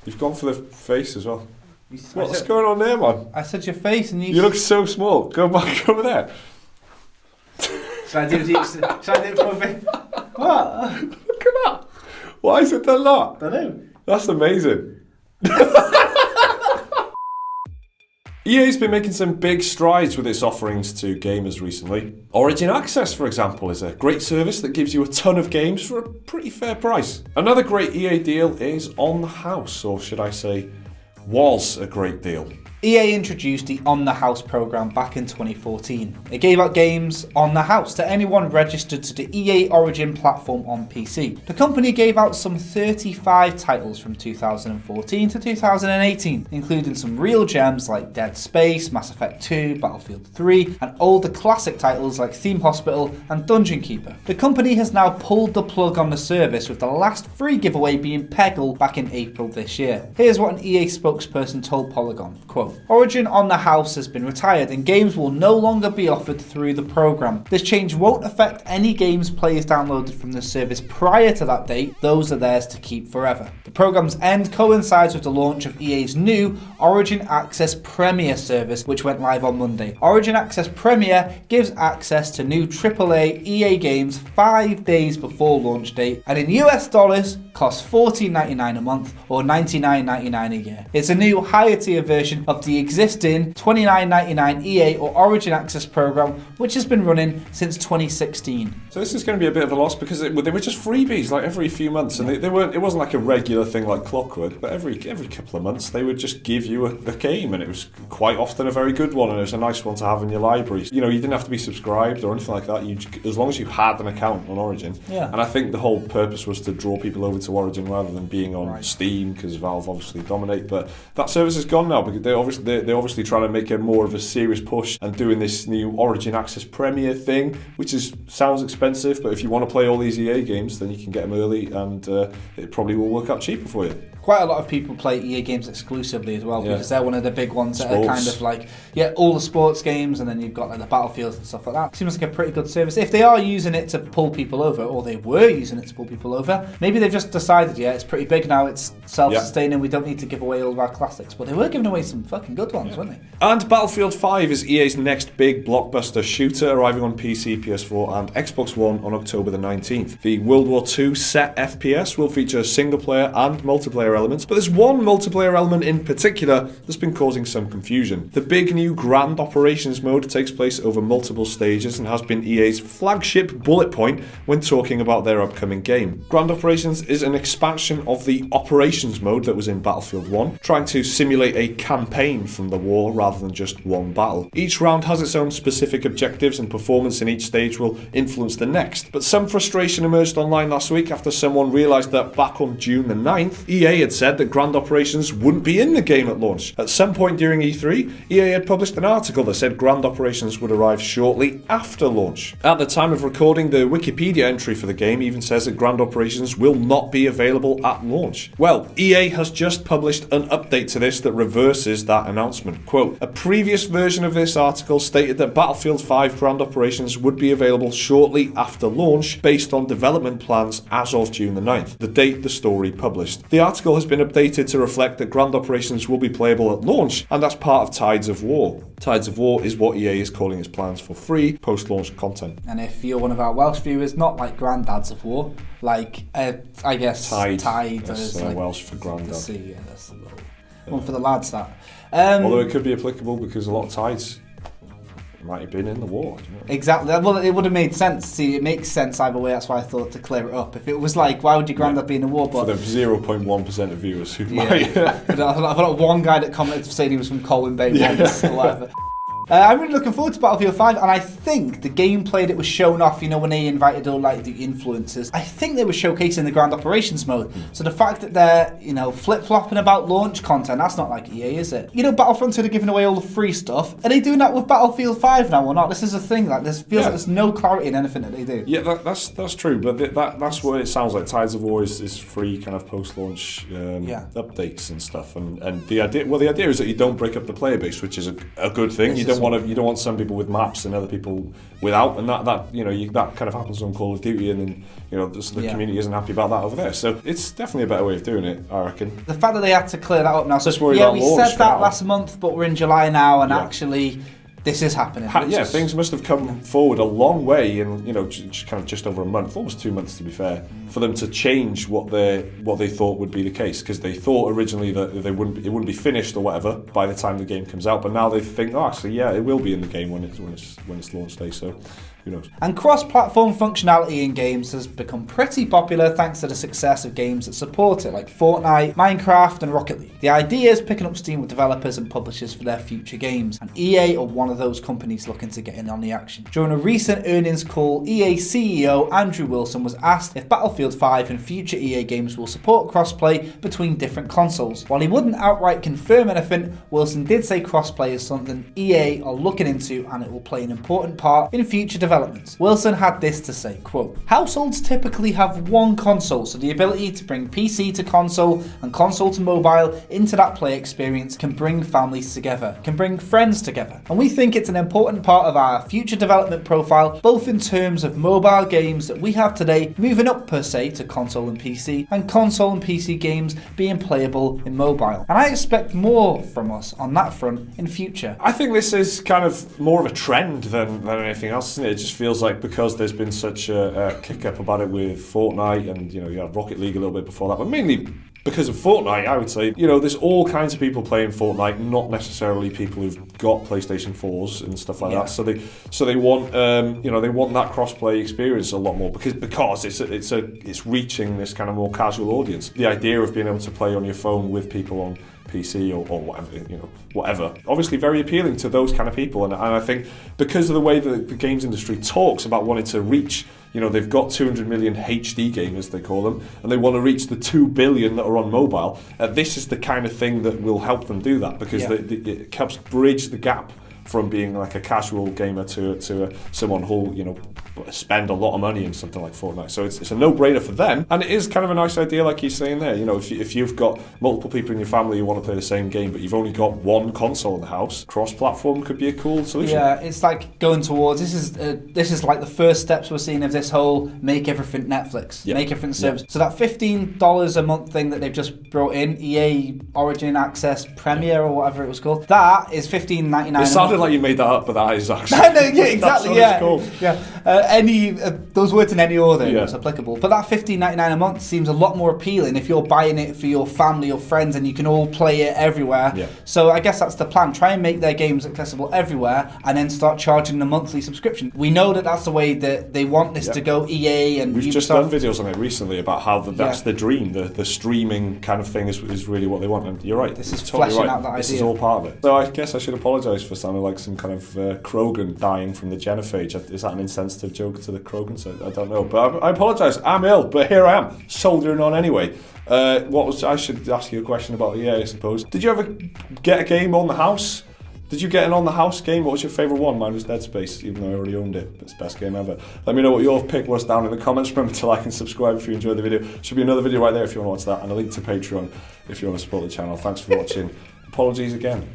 You've gone for the face as well. What's going on there, man? I said your face and you look so small. Go back over there. Should I do it for a bit? What? Look at that. Why is it done that? I don't know. That's amazing. EA's been making some big strides with its offerings to gamers recently. Origin Access, for example, is a great service that gives you a ton of games for a pretty fair price. Another great EA deal is On the House, or should I say, was a great deal. EA introduced the On the House program back in 2014. It gave out games on the house to anyone registered to the EA Origin platform on PC. The company gave out some 35 titles from 2014 to 2018, including some real gems like Dead Space, Mass Effect 2, Battlefield 3, and older classic titles like Theme Hospital and Dungeon Keeper. The company has now pulled the plug on the service, with the last free giveaway being Peggle back in April this year. Here's what an EA spokesperson told Polygon, quote, Origin On the House has been retired and games will no longer be offered through the program. This change won't affect any games players downloaded from the service prior to that date. Those are theirs to keep forever. The program's end coincides with the launch of EA's new Origin Access Premier service, which went live on Monday. Origin Access Premier gives access to new AAA EA games 5 days before launch date, and in US dollars costs $14.99 a month or $99.99 a year. It's a new higher tier version of the existing $29.99 EA or Origin Access program, which has been running since 2016. So this is going to be a bit of a loss because they were just freebies like every few months, and they weren't. It wasn't like a regular thing like clockwork, but every couple of months they would just give you a game, and it was quite often a very good one, and it was a nice one to have in your library. You know, you didn't have to be subscribed or anything like that. As long as you had an account on Origin. Yeah. And I think the whole purpose was to draw people over to Origin rather than being on Steam, because Valve obviously dominate. But that service is gone now because they're obviously trying to make a more of a serious push and doing this new Origin Access Premier thing, which sounds expensive, but if you want to play all these EA games, then you can get them early, and it probably will work out cheaper for you. Quite a lot of people play EA games exclusively as well, because they're one of the big ones that are kind of like, all the sports games, and then you've got like the Battlefields and stuff like that. Seems like a pretty good service. If they are using it to pull people over, or they were using it to pull people over, maybe they've just decided, it's pretty big now, it's self-sustaining, we don't need to give away all of our classics. But they were giving away some fucking good ones, weren't they? And Battlefield 5 is EA's next big blockbuster shooter, arriving on PC, PS4 and Xbox One on October the 19th. The World War II set FPS will feature single-player and multiplayer elements, but there's one multiplayer element in particular that's been causing some confusion. The big new Grand Operations mode takes place over multiple stages and has been EA's flagship bullet point when talking about their upcoming game. Grand Operations is an expansion of the Operations mode that was in Battlefield 1, trying to simulate a campaign from the war rather than just one battle. Each round has its own specific objectives, and performance in each stage will influence the next. But some frustration emerged online last week after someone realised that back on June the 9th, EA had said that Grand Operations wouldn't be in the game at launch. At some point during E3, EA had published an article that said Grand Operations would arrive shortly after launch. At the time of recording, the Wikipedia entry for the game even says that Grand Operations will not be available at launch. Well, EA has just published an update to this that reverses that announcement. Quote, a previous version of this article stated that Battlefield 5 Grand Operations would be available shortly after launch based on development plans as of June the 9th, the date the story published. The article has been updated to reflect that Grand Operations will be playable at launch, and that's part of Tides of War. Tides of War is what EA is calling its plans for free post-launch content. And if you're one of our Welsh viewers, not like Granddads of War, like, I guess Tide is like Welsh for Grandad. That's the one for the lads, that. Although it could be applicable because a lot of Tides might have been in the war. You know? Exactly. Well, it would have made sense. See, it makes sense either way. That's why I thought to clear it up. If it was like, why would your granddad be in the war? But for the 0.1% of viewers who might. But I've got one guy that commented saying he was from Colwyn Bay once or whatever. I'm really looking forward to Battlefield 5, and I think the gameplay that was shown off, when they invited all like the influencers, I think they were showcasing the Grand Operations mode. So the fact that they're, flip-flopping about launch content, that's not like EA, is it? Battlefront 2 are giving away all the free stuff. Are they doing that with Battlefield 5 now or not? This is a thing, like this feels like there's no clarity in anything that they do. Yeah, that's true, but that's what it sounds like. Tides of War is free kind of post-launch updates and stuff, and the idea is that you don't break up the player base, which is a good thing. You don't want some people with maps and other people without, and that that kind of happens on Call of Duty, and then the community isn't happy about that over there. So it's definitely a better way of doing it, I reckon. The fact that they had to clear that up now. So we said that last month, but we're in July now, and actually this is happening. Things must have come forward a long way in just over a month, almost 2 months to be fair, for them to change what they thought would be the case, because they thought originally that it wouldn't be finished or whatever by the time the game comes out, but now they think, it will be in the game when it's launch day. So who knows? And cross-platform functionality in games has become pretty popular thanks to the success of games that support it, like Fortnite, Minecraft, and Rocket League. The idea is picking up steam with developers and publishers for their future games, and EA are one of those companies looking to get in on the action. During a recent earnings call, EA CEO Andrew Wilson was asked if Battlefield 5 and future EA games will support crossplay between different consoles. While he wouldn't outright confirm anything, Wilson did say crossplay is something EA are looking into, and it will play an important part in future developments. Wilson had this to say, quote, "Households typically have one console, so the ability to bring PC to console and console to mobile into that play experience can bring families together, can bring friends together. And we think it's an important part of our future development profile, both in terms of mobile games that we have today moving up per se to console and console and PC games being playable in mobile. And I expect more from us on that front in future." I think this is kind of more of a trend than anything else, isn't it? It just feels like because there's been such a kick-up about it with Fortnite, and you had Rocket League a little bit before that, but mainly because of Fortnite, I would say, there's all kinds of people playing Fortnite, not necessarily people who've got PlayStation 4s and stuff like that. So they want they want that cross-play experience a lot more because it's reaching this kind of more casual audience. The idea of being able to play on your phone with people on PC or whatever, obviously very appealing to those kind of people, and I think because of the way that the games industry talks about wanting to reach, they've got 200 million HD gamers, they call them, and they want to reach the 2 billion that are on mobile. This is the kind of thing that will help them do that, because it helps bridge the gap from being like a casual gamer to someone who'll spend a lot of money in something like Fortnite. So it's a no-brainer for them, and it is kind of a nice idea, like you're saying there. If you've got multiple people in your family who want to play the same game, but you've only got one console in the house, cross-platform could be a cool solution. Yeah, it's like going towards this is like the first steps we're seeing of this whole make everything Netflix, make everything service. So that $15 a month thing that they've just brought in, EA Origin Access Premier or whatever it was called, that is $15.99. It sounded like you made that up, but that is actually exactly. That's what it's called. Any those words in any order is applicable, but that $15.99 a month seems a lot more appealing if you're buying it for your family or friends and you can all play it everywhere. So I guess that's the plan, try and make their games accessible everywhere and then start charging a monthly subscription. We know that that's the way that they want this to go. EA and we've just done videos on it recently about how that's the dream, the streaming kind of thing is really what they want, and you're right, this is totally fleshing right. out that idea. This is all part of it. So I guess I should apologise for sounding like some kind of Krogan dying from the genophage. Is that an insensitive joke to the Krogans? I don't know, but I apologise. I'm ill, but here I am, soldiering on anyway. I should ask you a question about EA, I suppose. Did you ever get a game on the house? Did you get an on the house game? What was your favourite one? Mine was Dead Space, even though I already owned it. It's the best game ever. Let me know what your pick was down in the comments. Remember to like and subscribe if you enjoyed the video. Should be another video right there if you want to watch that, and a link to Patreon if you want to support the channel. Thanks for watching. Apologies again.